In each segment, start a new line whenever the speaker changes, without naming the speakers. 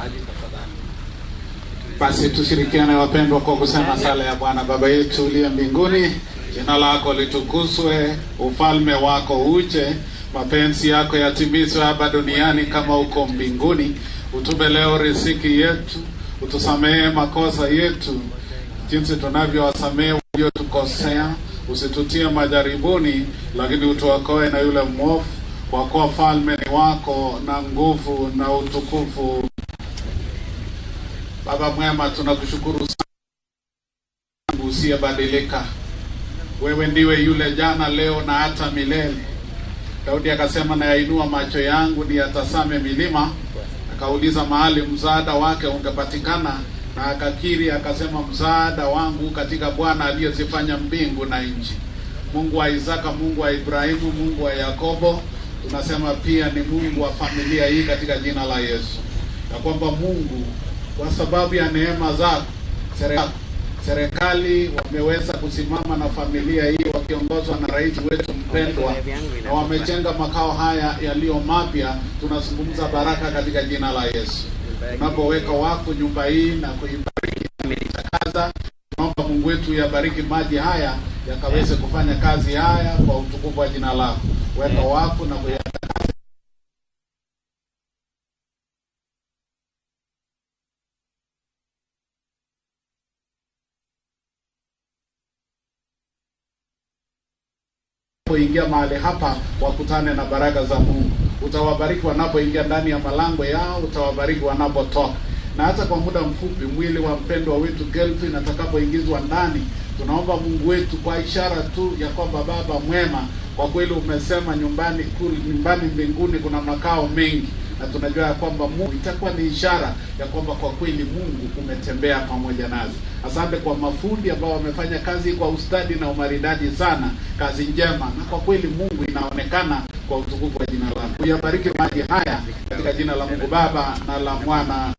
maji tafadhali.
Basi tushirikiane wapendwa kwa kusema sala ya Bwana. Baba yetu uliye mbinguni, jina lako litukuzwe, ufalme wako uje, mapenzi yako yatimizwe hapa duniani kama uko mbinguni. Utupe leo riziki yetu, utusamehe makosa yetu jinsi tunavyowasamehe waliotukosea, usitutie majaribuni lakini utuokoe na yule mwovu, kwa kuwa falme ni wako na nguvu na utukufu. Baba mwema, tunakushukuru sana usiyebadilika. Wewe ndiwe yule jana, leo na hata milele. Daudi akasema, na yainua macho yangu ni yatazame milima. Akauliza mahali msaada wake ungepatikana, na akakiri akasema, msaada wangu katika Bwana aliyezifanya mbingu na nchi. Mungu wa Isaka, Mungu wa Ibrahimu, Mungu wa Yakobo, tunasema pia ni Mungu wa familia hii katika jina la Yesu. Na kwamba Mungu, kwa sababu ya neema zako, serikali wameweza kusimama na familia hii wakiongozwa na rais wetu mpendwa, na wamejenga makao haya yaliyo mapya. Tunazungumza baraka katika jina la Yesu. Tunapoweka wako nyumba hii na kuibariki na kuitakaza, naomba Mungu wetu yabariki maji haya yakaweze kufanya kazi haya kwa utukufu wa jina lako. Weka wako na kuyatakaza ingia mahali hapa, wakutane na baraka za Mungu. Utawabariki wanapoingia ndani ya malango yao, utawabariki wanapotoka. Na hata kwa muda mfupi mwili wa mpendwa wetu Kelvin atakapoingizwa ndani, tunaomba Mungu wetu kwa ishara tu ya kwamba Baba mwema, kwa kweli umesema nyumbani mbinguni kuna makao mengi, na tunajua ya kwamba Mungu itakuwa ni ishara ya kwamba kwa kweli Mungu umetembea pamoja nasi. Asante kwa mafundi ambao wamefanya kazi kwa ustadi na umaridadi sana, kazi njema, na kwa kweli Mungu inaonekana kwa utukufu wa jina lako. Uyabariki maji haya katika jina la Mungu Baba na la Mwana.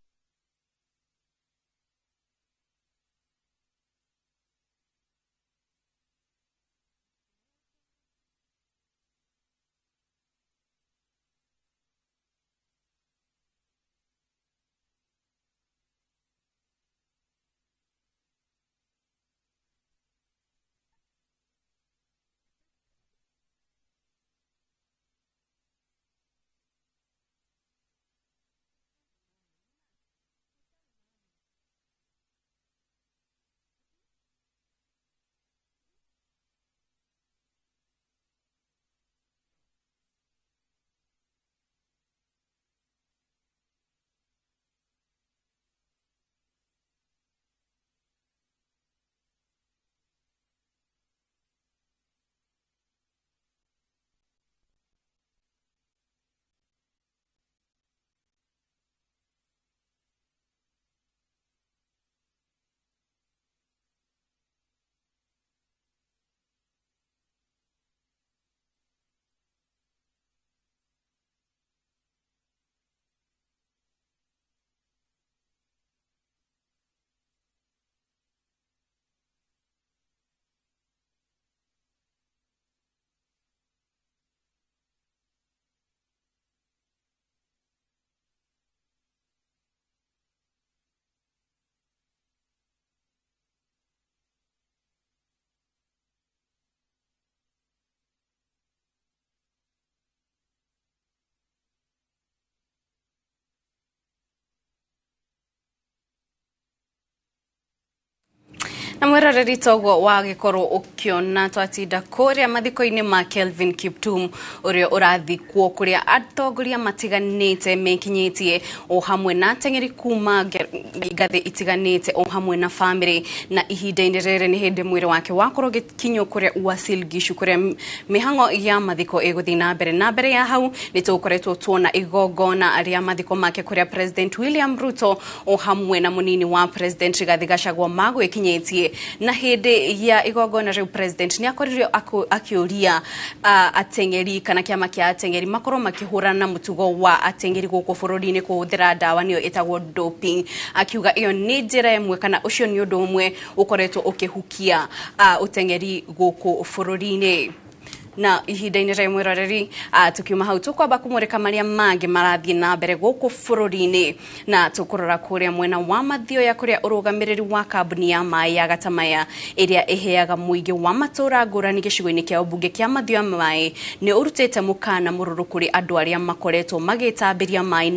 Na mweroreri togo wa gikoro ukiona twatinda kuria mathiko-ini ma Kelvin Kiptum uria urathikwo kuria atongoria matiganite mekinyitie o hamwe na tengeri kuma ngathi itiganite o hamwe na family. Na ihinda-ini riri ni hindi mwiri wake wakorwo gikinyo kuria Uasil Gishu kuria mihango ya mathiko iguthi na mbere ya hau ni tukoretwo tuona igogona aria mathiko make kuria President William Ruto o hamwe na munini wa President Rigathi Gachagua magwikinyitie. Na hindi ya igogona riu President ni akoririo akiuria atengeri kana kiama kia atengeri makorwo makihurana na mutugo wa atengeri guku bururi-ini kuhuthira dawa niyo etagwo doping, akiuga iyo ni njira imwe kana ucio ni undu umwe ukoretwo ukihukia utengeri guku bururi-ini. Na ihinda-inĩ rĩa mwĩroreri tukiuma hau tukwamba kumũrĩka marĩa mangĩ marathiĩ na mbere gũkũ bũrũri-inĩ, na tũkũrora kũrĩa mwena wa Mathioya kũrĩa ũrũgamĩrĩri wa kambuni ya maĩ ya Gatamaya ĩrĩa ĩheaga mũingĩ wa matũra ngũrani gĩcigo-inĩ kĩa ũmbunge kĩa Mathioya maĩ nĩ ũrutĩte mũkana mũrũrũ kũrĩ andũ arĩa makoretwo magĩtambĩria maĩ